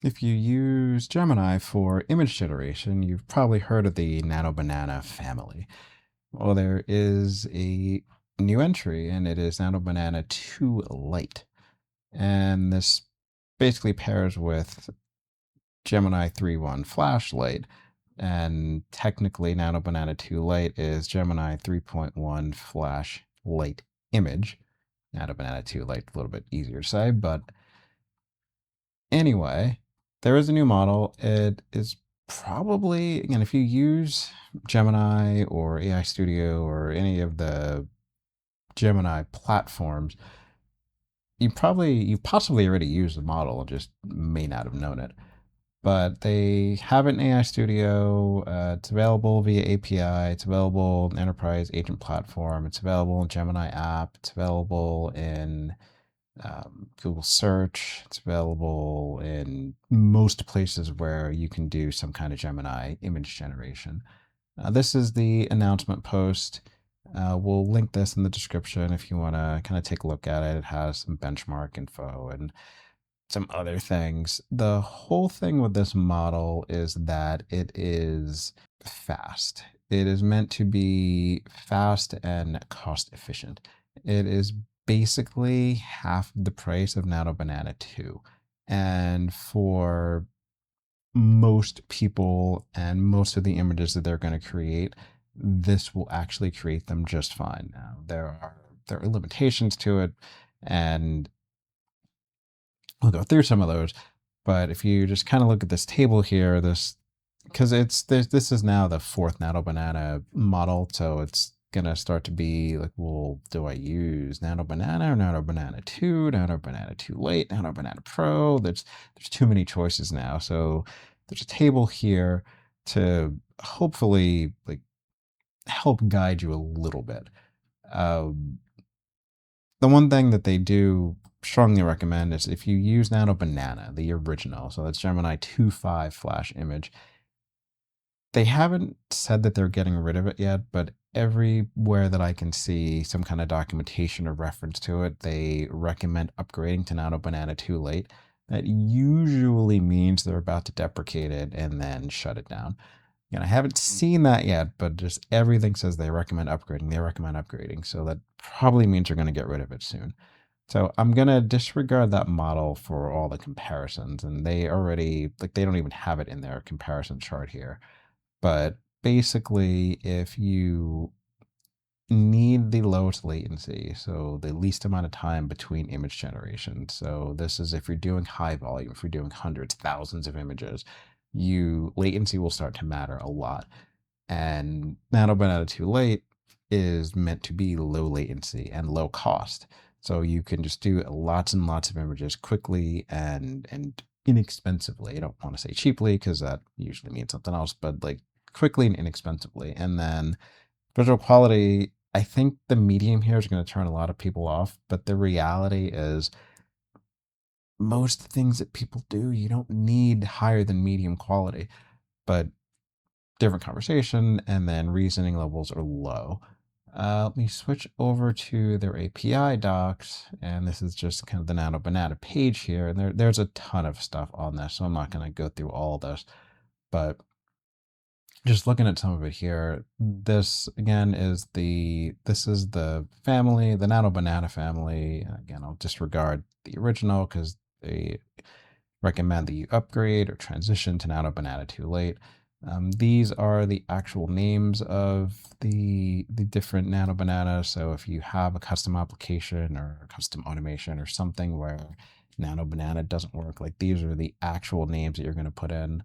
If you use Gemini for image generation, you've probably heard of the Nano Banana family. Well, there is a new entry, and it is Nano Banana 2 Lite. And this basically pairs with Gemini 3.1 Flash-lite. And technically, Nano Banana 2 Lite is Gemini 3.1 Flash-lite image. Nano Banana 2 Lite, a little bit easier to say, but anyway, there is a new model. It is probably, again, if you use Gemini or AI Studio or any of the Gemini platforms, you've possibly already used the model and just may not have known it. But they have it in AI Studio. It's available via API. It's available in Enterprise Agent Platform. It's available in Gemini app. It's available in Google Search. It's available in most places where you can do some kind of Gemini image generation. This is the announcement post. We'll link this in the description if you want to kind of take a look at it. It has some benchmark info and some other things. The whole thing with this model is that it is fast. It is meant to be fast and cost efficient. It is basically half the price of Nano Banana 2. And for most people and most of the images that they're going to create, this will actually create them just fine. Now, there are limitations to it, and we'll go through some of those. But if you just kind of look at this table here, because this is now the 4th Nano Banana model, so it's gonna start to be like, well, do I use Nano Banana or Nano Banana 2, Nano Banana 2 Lite, Nano Banana Pro? There's too many choices now. So there's a table here to hopefully like help guide you a little bit. The one thing that they do strongly recommend is if you use Nano Banana, the original, so that's Gemini 2.5 Flash image, they haven't said that they're getting rid of it yet, but everywhere that I can see some kind of documentation or reference to it, they recommend upgrading to Nano Banana 2 Lite. That usually means they're about to deprecate it and then shut it down. And I haven't seen that yet, but just everything says they recommend upgrading. They recommend upgrading. So that probably means they're going to get rid of it soon. So I'm going to disregard that model for all the comparisons. And they already, like, they don't even have it in their comparison chart here. But basically, if you need the lowest latency, so the least amount of time between image generations. So this is if you're doing high volume, if you're doing hundreds, thousands of images, latency will start to matter a lot. And Nano Banana 2 Lite is meant to be low latency and low cost. So you can just do lots and lots of images quickly and inexpensively. I don't want to say cheaply because that usually means something else, but like quickly and inexpensively. And then visual quality, I think the medium here is going to turn a lot of people off, but the reality is most things that people do, you don't need higher than medium quality, but different conversation, and then reasoning levels are low. Let me switch over to their API docs, and this is just kind of the Nano Banana page here, and there's a ton of stuff on this, so I'm not going to go through all of this, but just looking at some of it here, this again is the family, the Nano Banana family. Again, I'll disregard the original because they recommend that you upgrade or transition to Nano Banana 2 Lite. These are the actual names of the different Nano Bananas. So if you have a custom application or a custom automation or something where Nano Banana doesn't work, like these are the actual names that you're going to put in.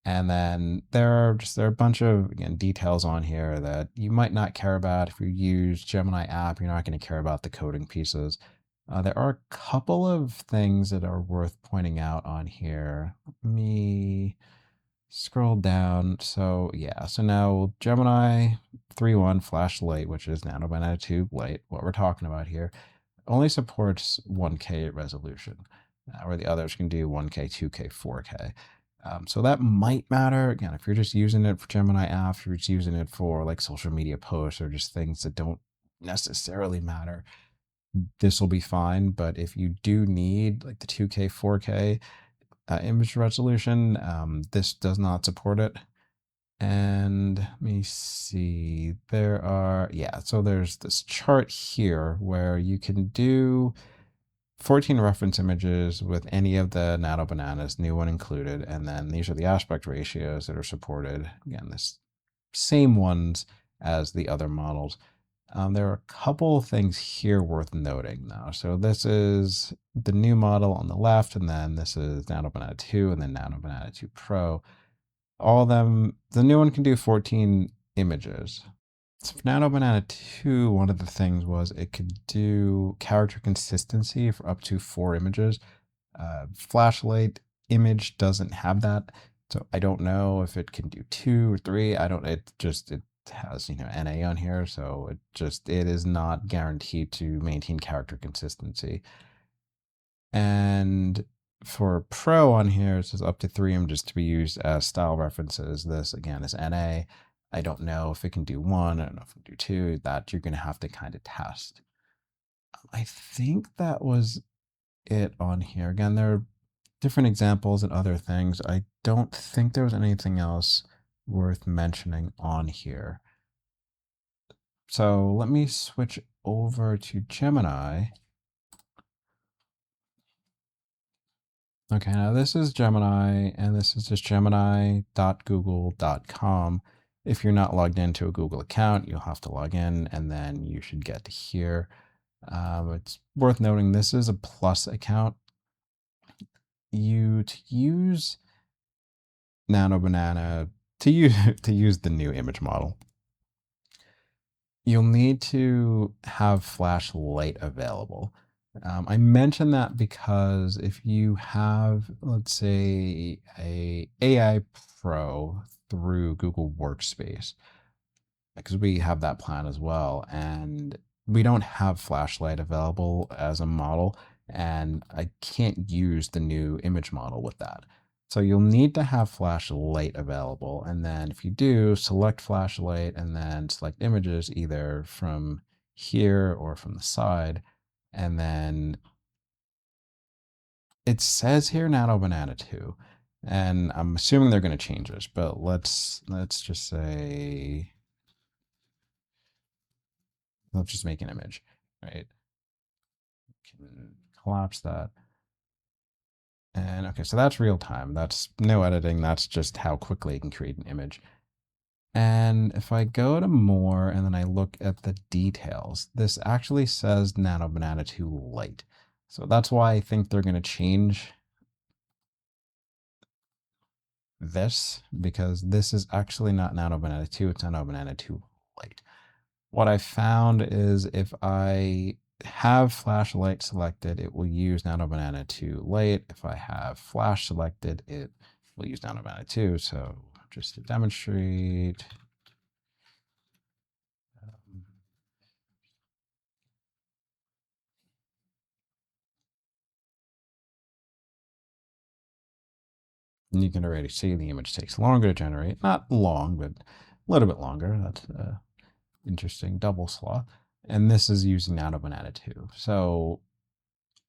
And then there are a bunch of, again, details on here that you might not care about. If you use Gemini app, you're not going to care about the coding pieces. There are a couple of things that are worth pointing out on here. Let me scroll down. So yeah, so now Gemini 3.1 Flash-lite, which is Nano Banana 2 Lite, what we're talking about here, only supports 1K resolution, where the others can do 1K, 2K, 4K. So that might matter. Again, if you're just using it for Gemini app, if you're just using it for like social media posts or just things that don't necessarily matter, this will be fine. But if you do need like the 2K, 4K, image resolution. This does not support it. And let me see, so there's this chart here where you can do 14 reference images with any of the Nano Bananas, new one included, and then these are the aspect ratios that are supported. Again, this same ones as the other models. There are a couple of things here worth noting though. So this is the new model on the left, and then this is Nano Banana 2 and then Nano Banana 2 Pro. All of them, the new one can do 14 images. So for Nano Banana 2, one of the things was it could do character consistency for up to 4 images. Flash-lite image doesn't have that, so I don't know if it can do 2 or 3. It has, NA on here, so it is not guaranteed to maintain character consistency. And for Pro on here, it says up to 3 images to be used as style references. This again is NA. I don't know if it can do 1. I don't know if it can do 2. That you're going to have to kind of test. I think that was it on here. Again, there are different examples and other things. I don't think there was anything else worth mentioning on here. So let me switch over to Gemini. Okay, now this is Gemini, and this is just gemini.google.com. If you're not logged into a Google account, you'll have to log in, and then you should get to here. It's worth noting this is a Plus account. To use Nano Banana, to use the new image model, you'll need to have flash-lite available. I mention that because if you have, let's say, a AI Pro through Google Workspace, because we have that plan as well, and we don't have flash-lite available as a model, and I can't use the new image model with that. So you'll need to have flash-lite available, and then if you do, select flash-lite and then select images either from here or from the side, and then it says here Nano Banana 2, and I'm assuming they're going to change this, but let's just say, let's just make an image, right? Can collapse that. And okay, so that's real time. That's no editing. That's just how quickly you can create an image. And if I go to more and then I look at the details, this actually says Nano Banana 2 Lite. So that's why I think they're going to change this, because this is actually not Nano Banana 2, it's Nano Banana 2 Lite. What I found is if I have flash-lite selected, it will use Nano Banana 2 Lite. If I have flash selected, it will use Nano Banana 2. So just to demonstrate, and you can already see the image takes longer to generate. Not long, but a little bit longer. That's interesting double slaw. And this is using Nano Banana 2. So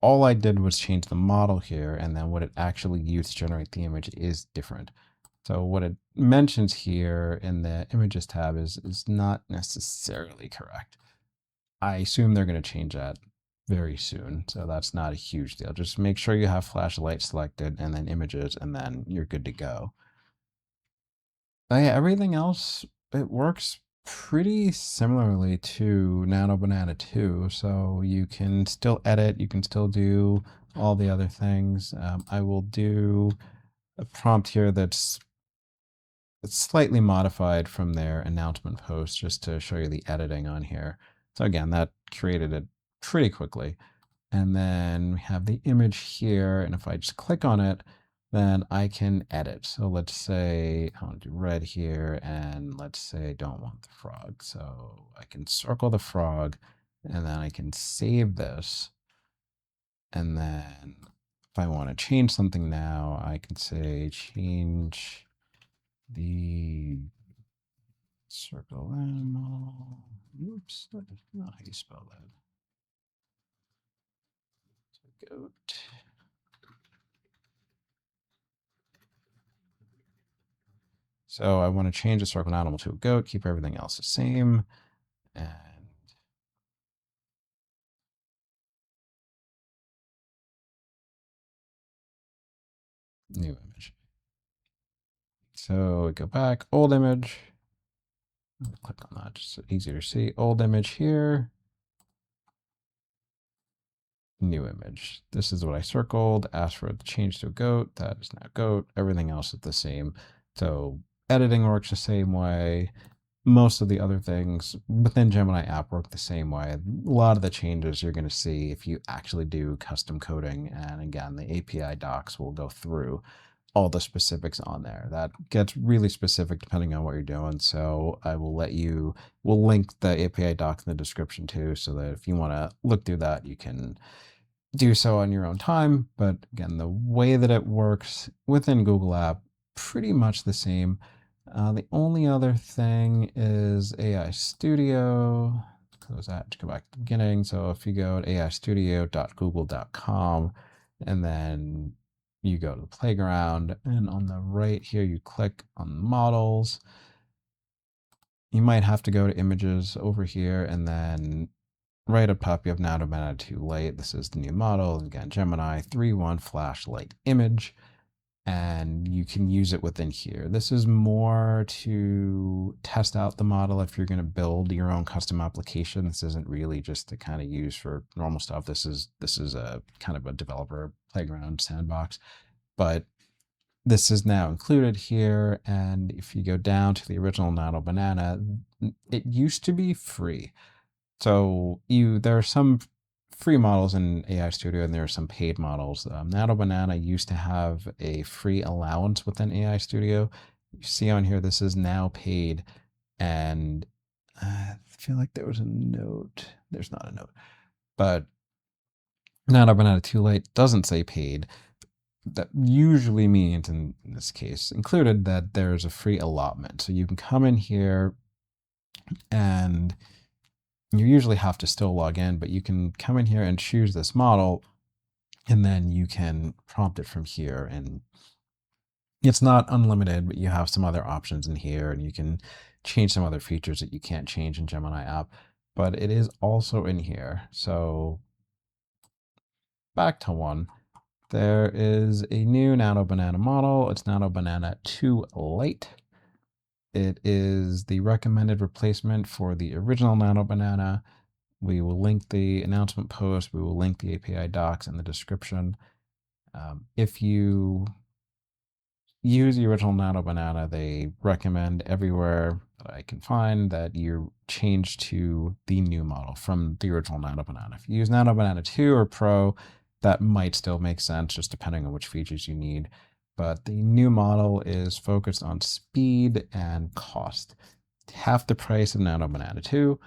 all I did was change the model here, and then what it actually used to generate the image is different. So what it mentions here in the images tab is not necessarily correct. I assume they're going to change that very soon, so that's not a huge deal. Just make sure you have flash-lite selected and then images, and then you're good to go. But yeah, everything else, it works pretty similarly to Nano Banana 2, so you can still edit, you can still do all the other things. I will do a prompt here that's slightly modified from their announcement post just to show you the editing on here. So again, that created it pretty quickly. And then we have the image here, and if I just click on it, then I can edit. So let's say I want to do red here, and let's say I don't want the frog. So I can circle the frog, and then I can save this. And then if I want to change something now, I can say change the circle animal. Oops, that's not how you spell that. Goat. So I want to change the circled animal to a goat, keep everything else the same, and new image. So we go back, old image. Click on that, just so easier to see. Old image here. New image. This is what I circled. Ask for it to change to a goat. That is now goat. Everything else is the same. So editing works the same way. Most of the other things within Gemini app work the same way. A lot of the changes you're going to see if you actually do custom coding. And again, the API docs will go through all the specifics on there. That gets really specific depending on what you're doing. So I will we'll link the API docs in the description too, so that if you want to look through that, you can do so on your own time. But again, the way that it works within Google App, pretty much the same. The only other thing is AI Studio. Close that to go back to the beginning. So if you go to aistudio.google.com and then you go to the playground, and on the right here, you click on models. You might have to go to images over here, and then right up top, you have Nano Banana 2 Lite. This is the new model. Again, Gemini 3.1 flash-lite image, and you can use it within here. This is more to test out the model if you're going to build your own custom application. This isn't really just to kind of use for normal stuff. This is a kind of a developer playground sandbox, but this is now included here. And if you go down to the original Nano Banana, it used to be free. So there are some free models in AI Studio and there are some paid models. Nano Banana used to have a free allowance within AI Studio. You see on here, this is now paid. And I feel like there was a note. There's not a note. But Nano Banana 2 Lite doesn't say paid. That usually means, in this case included, that there's a free allotment. So you can come in here and you usually have to still log in, but you can come in here and choose this model, and then you can prompt it from here. And it's not unlimited, but you have some other options in here, and you can change some other features that you can't change in Gemini app, but it is also in here. So back to one. There is a new Nano Banana model. It's Nano Banana 2 Lite. It is the recommended replacement for the original Nano Banana. We will link the announcement post. We will link the API docs in the description. If you use the original Nano Banana, they recommend everywhere that I can find that you change to the new model from the original Nano Banana. If you use Nano Banana 2 or Pro, that might still make sense, just depending on which features you need. But the new model is focused on speed and cost. Half the price of Nano Banana 2.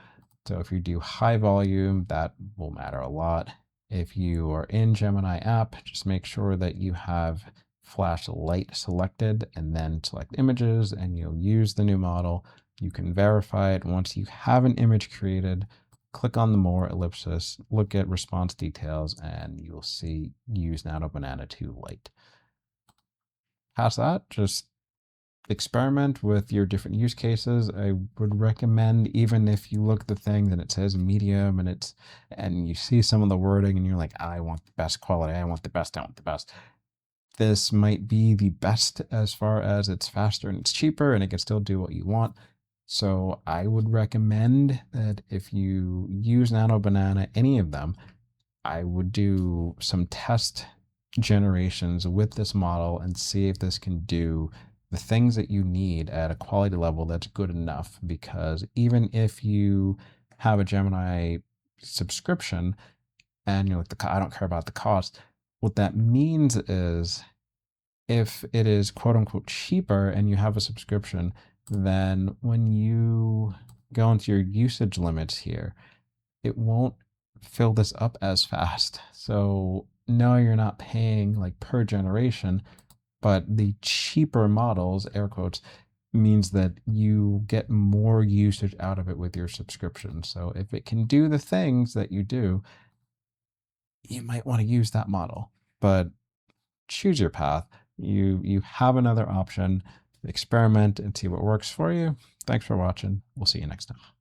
So if you do high volume, that will matter a lot. If you are in Gemini app, just make sure that you have flash-lite selected and then select images, and you'll use the new model. You can verify it. Once you have an image created, click on the more ellipsis, look at response details, and you'll see use Nano Banana 2 Lite. Past that, just experiment with your different use cases. I would recommend, even if you look at the thing and it says medium and you see some of the wording and you're like, I want the best quality, I want the best, this might be the best as far as it's faster and it's cheaper and it can still do what you want. So I would recommend that if you use Nano Banana, any of them, I would do some test generations with this model and see if this can do the things that you need at a quality level that's good enough. Because even if you have a Gemini subscription and you're like, I don't care about the cost, what that means is if it is quote unquote cheaper and you have a subscription, then when you go into your usage limits here, it won't fill this up as fast. So no, you're not paying like per generation, but the cheaper models, air quotes, means that you get more usage out of it with your subscription. So if it can do the things that you do, you might want to use that model, but choose your path. You have another option. experiment and see what works for you. Thanks for watching. We'll see you next time.